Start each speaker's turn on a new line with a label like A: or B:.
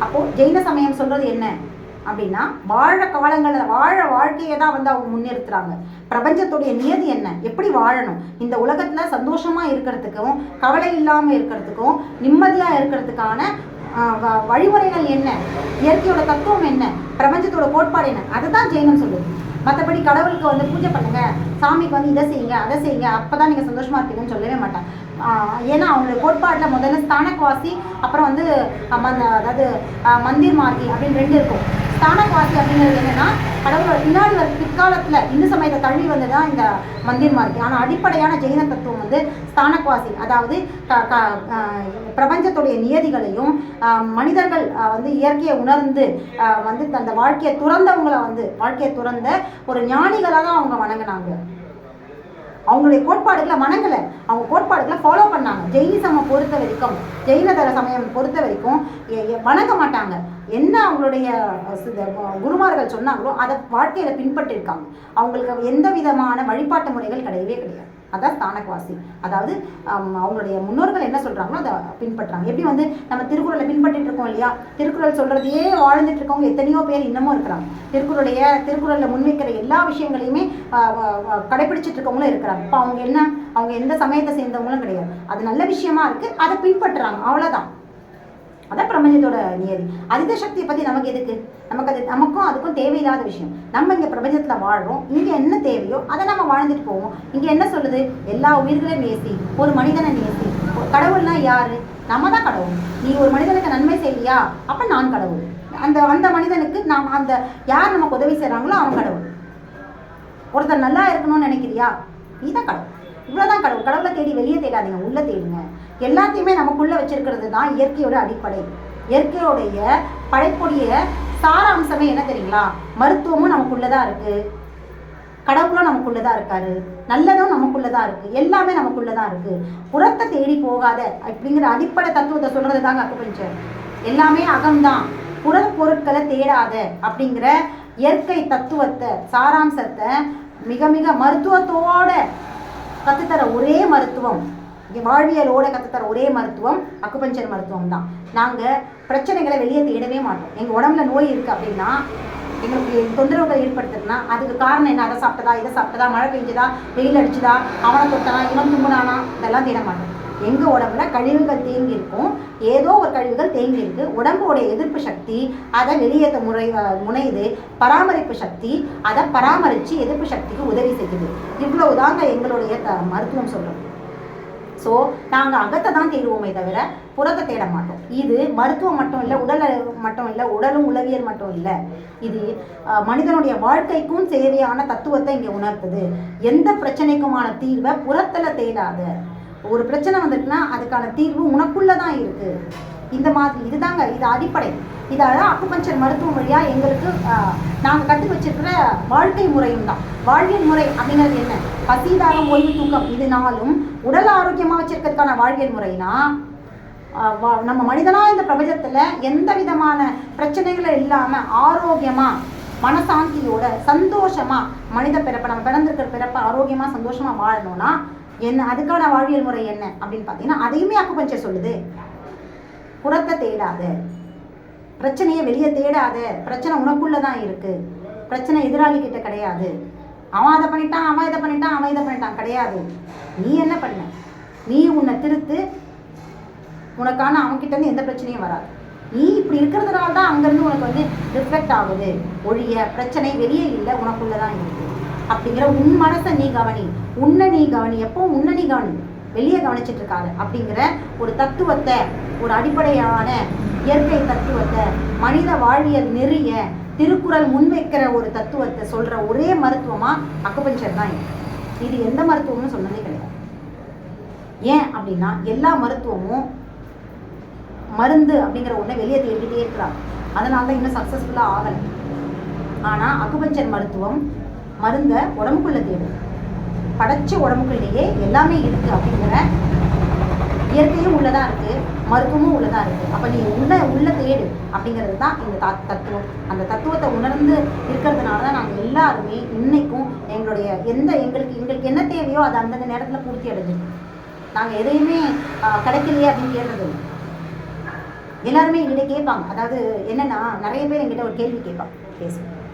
A: அப்போது ஜெயின சமயம் சொல்கிறது என்ன அப்படின்னா, வாழ காலங்களில் வாழ்க்கையை தான் வந்து அவங்க முன்னிறுத்துறாங்க. பிரபஞ்சத்துடைய நியதி என்ன, எப்படி வாழணும், இந்த உலகத்தில் சந்தோஷமாக இருக்கிறதுக்கும் கவலை இல்லாமல் இருக்கிறதுக்கும் நிம்மதியாக இருக்கிறதுக்கான வழிமுறைகள் என்ன, இயற்கையோட தத்துவம் என்ன, பிரபஞ்சத்தோட கோட்பாடு என்ன, அதுதான் ஜெயினம் சொல்லுது. மற்றபடி கடவுளுக்கு வந்து பூஜை பண்ணுங்க, சாமிக்கு வந்து இதை செய்யுங்க அதை செய்யுங்க அப்போ தான் நீங்கள் சந்தோஷமாக இருப்பீங்கன்னு சொல்லவே மாட்டேன். ஏன்னா அவங்களுடைய கோட்பாட்டில் முதல்ல ஸ்தானக்வாசி, அப்புறம் வந்து அதாவது மந்திர் மார்க்கி அப்படின்னு 2 இருக்கும். ஸ்தானக்வாசி அப்படிங்கிறது என்னென்னா, கடவுளோட பின்னாடி பிற்காலத்தில் இந்து சமயத்தை தள்ளி வந்து தான் இந்த மந்திர் மார்க்கி. ஆனால் அடிப்படையான ஜெயின தத்துவம் வந்து ஸ்தானக்வாசி, அதாவது பிரபஞ்சத்துடைய நியதிகளையும் மனிதர்கள் வந்து இயற்கையை உணர்ந்து வந்து அந்த வாழ்க்கையை துறந்தவங்களை வந்து வாழ்க்கையை துறந்த ஒரு ஞானிகளாக தான் அவங்க வணங்கினாங்க. அவங்களுடைய கோட்பாடுகளை வணங்கலை, அவங்க கோட்பாடுகளை ஃபாலோ பண்ணாங்க. ஜெயினிசமை பொறுத்த வரைக்கும், ஜெயினதர சமயம் பொறுத்த வரைக்கும் வணங்க மாட்டாங்க. என்ன அவங்களுடைய குருமார்கள் சொன்னாங்களோ அதை வாழ்க்கையில் பின்பற்றிருக்காங்க. அவங்களுக்கு எந்த விதமான வழிபாட்டு முறைகள் கிடையவே கிடையாது. அதான் ஸ்தானக்வாசி. அதாவது அவங்களுடைய முன்னோர்கள் என்ன சொல்கிறாங்களோ அதை பின்பற்றுறாங்க. எப்படி வந்து நம்ம திருக்குறளை பின்பற்றிட்டு இருக்கோம் இல்லையா, திருக்குறள் சொல்கிறதையே வாழ்ந்துட்டு இருக்கவங்க எத்தனையோ பேர் இன்னமும் இருக்கிறாங்க. திருக்குறளில் முன்வைக்கிற எல்லா விஷயங்களையுமே கடைபிடிச்சிட்டு இருக்கவங்களும் இருக்கிறாங்க. இப்போ அவங்க எந்த சமயத்தை சேர்ந்தவங்களும் கிடையாது. அது நல்ல விஷயமா இருக்குது, அதை பின்பற்றுறாங்க, அவ்வளோதான். அதான் பிரபஞ்சத்தோட நியதி. அதீத சக்தியை பற்றி நமக்கு எதுக்கு, நமக்கும் அதுக்கும் தேவையில்லாத விஷயம். நம்ம இங்கே பிரபஞ்சத்தில் வாழ்கிறோம், இங்கே என்ன தேவையோ அதை நம்ம வாழ்ந்துட்டு போவோம். இங்கே என்ன சொல்லுது, எல்லா உயிர்களையும் நேசி, ஒரு மனிதனை நேசி. கடவுள்னா யார், நம்ம தான் கடவுள். நீ ஒரு மனிதனுக்கு நன்மை செய்யலையா, அப்போ நான் கடவுள். அந்த மனிதனுக்கு நாம் அந்த யார் நமக்கு உதவி செய்கிறாங்களோ அவன் கடவுள். ஒருத்தர் நல்லா இருக்கணும்னு நினைக்கிறியா, நீ தான் கடவுள். இவ்வளோதான் கடவுள். கடவுளை தேடி வெளியே தேடாதீங்க, உள்ளே தேடுங்க. எல்லாத்தையுமே நமக்குள்ளே வச்சிருக்கிறது தான் இயற்கையோட அடிப்படை. இயற்கையோடைய படைப்புடைய சாராம்சமே என்ன தெரியுங்களா, மருத்துவமும் நமக்குள்ளதான் இருக்குது, கடவுளும் நமக்குள்ளதான் இருக்காரு, நல்லதும் நமக்குள்ளதான் இருக்குது, எல்லாமே நமக்குள்ளதான் இருக்குது. புறத்தை தேடி போகாத அப்படிங்கிற அடிப்படை தத்துவத்தை சொல்கிறது தாங்க அக்குபஞ்சர். எல்லாமே அகம்தான், புற பொருட்களை தேடாத அப்படிங்கிற இயற்கை தத்துவத்தை சாராம்சத்தை மிக மிக மருத்துவத்தோட கற்றுத்தர ஒரே மருத்துவம், வாழ்வியலோட கற்றுத்தர ஒரே மருத்துவம் அக்குபஞ்சர் மருத்துவம் தான். நாங்கள் பிரச்சனைகளை வெளியே தேடவே மாட்டோம். எங்கள் உடம்புல நோய் இருக்குது அப்படின்னா, எங்களுக்கு தொந்தரவுகள் ஏற்படுத்துதுன்னா அதுக்கு காரணம் என்ன, அதை சாப்பிட்டதா இதை சாப்பிட்டதா, மழை பெஞ்சதா வெயில் அடிச்சுதா, அவனை தொட்டனா இவன் தும்புனானா, இதெல்லாம் தேட மாட்டோம். எங்கள் உடம்புல கழிவுகள் தேங்கி இருக்கும், ஏதோ ஒரு கழிவுகள் தேங்கி இருக்கு, உடம்போடைய எதிர்ப்பு சக்தி அதை வெளியேற்ற முனையுது, பராமரிப்பு சக்தி அதை பராமரித்து எதிர்ப்பு சக்திக்கு உதவி செய்யுது. இவ்வளவுதாங்க எங்களுடைய மருத்துவம் சொல்கிறோம். ஸோ நாங்கள் அகத்தை தான் தேடுவோமே தவிர புறத்தை தேட மாட்டோம். இது மருத்துவம் மட்டும் இல்லை, உடல் மட்டும் இல்லை, உடலும் உளவியல் மட்டும் இல்லை, இது மனிதனுடைய வாழ்க்கைக்கும் தேவையான தத்துவத்தை இங்கே உணர்த்துது. எந்த பிரச்சனைக்குமான தீர்வை புறத்தில் தேடாத. ஒரு பிரச்சனை வந்துட்டுனா அதுக்கான தீர்வு உனக்குள்ளே தான் இருக்குது. இந்த மாதிரி இதுதாங்க, இது அடிப்படை. இதால் அக்குபஞ்சர் மருத்துவ வழியாக எங்களுக்கு நாங்கள் கற்று வச்சிருக்கிற வாழ்க்கை முறையும் தான். வாழ்வியல் முறை அப்படிங்கிறது என்ன, பசிதாகம் ஓய்வு தூக்கம் இது நாளும் உடல் ஆரோக்கியமாக வச்சிருக்கிறதுக்கான வாழ்வியல் முறைனா, நம்ம மனிதனாக இந்த பிரபஞ்சத்தில் எந்த விதமான பிரச்சனைகளும் இல்லாமல் ஆரோக்கியமாக மனசாந்தியோட சந்தோஷமாக மனித பிறப்பை நம்ம பிறந்திருக்கிற பிறப்பை ஆரோக்கியமாக சந்தோஷமாக வாழணும்னா என்ன, அதுக்கான வாழ்வியல் முறை என்ன அப்படின்னு பார்த்தீங்கன்னா அதையுமே அக்குபஞ்சர் சொல்லுது. புறத்தை தேடாத, பிரச்சனையை வெளியே தேடாத, பிரச்சனை உனக்குள்ளே தான் இருக்குது, பிரச்சனை எதிராளி கிட்ட கிடையாது. அவன் அதை பண்ணிட்டான், அவன் இதை பண்ணிட்டான், அவன் இதை பண்ணிட்டான் கிடையாது. நீ என்ன பண்ண, நீ உன்னை திருத்து, உனக்கான அவன்கிட்டேருந்து எந்த பிரச்சனையும் வராது. நீ இப்படி இருக்கிறதுனால தான் அங்கேருந்து உனக்கு வந்து ரிஃப்ளெக்ட் ஆகுது ஒழிய பிரச்சனை வெளியே இல்லை, உனக்குள்ளே தான் இருக்குது அப்படிங்கிற உன் மனசை நீ கவனி, உன்னை நீ கவனி, எப்பவும் உன்னை நீ கவனி, வெளியே கவனிச்சிட்டு இருக்காது அப்படிங்கிற ஒரு தத்துவத்தை, ஒரு அடிப்படையான இயற்கை தத்துவத்தை, மனித வாழ்வியல் நெறிய திருக்குறள் முன்வைக்கிற ஒரு தத்துவத்தை சொல்கிற ஒரே மருத்துவமாக அக்குபஞ்சர் தான். இது எந்த மருத்துவமும் சொன்னதே கிடையாது. ஏன் அப்படின்னா எல்லா மருத்துவமும் மருந்து அப்படிங்கிற ஒன்றை வெளியே தேடிக்கிட்டே இருக்கிறாங்க, அதனால தான் இன்னும் சக்ஸஸ்ஃபுல்லாக ஆகலை. ஆனால் அக்குபஞ்சர் மருத்துவம் மருந்தை உடம்புக்குள்ளே தேடும், படைச்ச உடம்புக்குள்ளேயே எல்லாமே இருக்குது அப்படிங்கிற இயற்கையும் உள்ளதாக இருக்குது, மருத்துவமும் உள்ளதாக இருக்குது. அப்போ நீ உள்ள தேடு அப்படிங்கிறது தான் இந்த தத்துவம். அந்த தத்துவத்தை உணர்ந்து இருக்கிறதுனால தான் நாங்கள் எல்லாருமே இன்றைக்கும் எங்களுடைய எங்களுக்கு என்ன தேவையோ அதை அந்தந்த நேரத்தில் பூர்த்தி அடைஞ்சிருக்கோம். நாங்கள் எதையுமே கிடைக்கலையே அப்படின்னு கேட்குறது. எல்லாருமே என்கிட்ட கேட்பாங்க. அதாவது என்னன்னா, நிறைய பேர் என்கிட்ட ஒரு கேள்வி கேட்பாங்க, பேசுவேன்.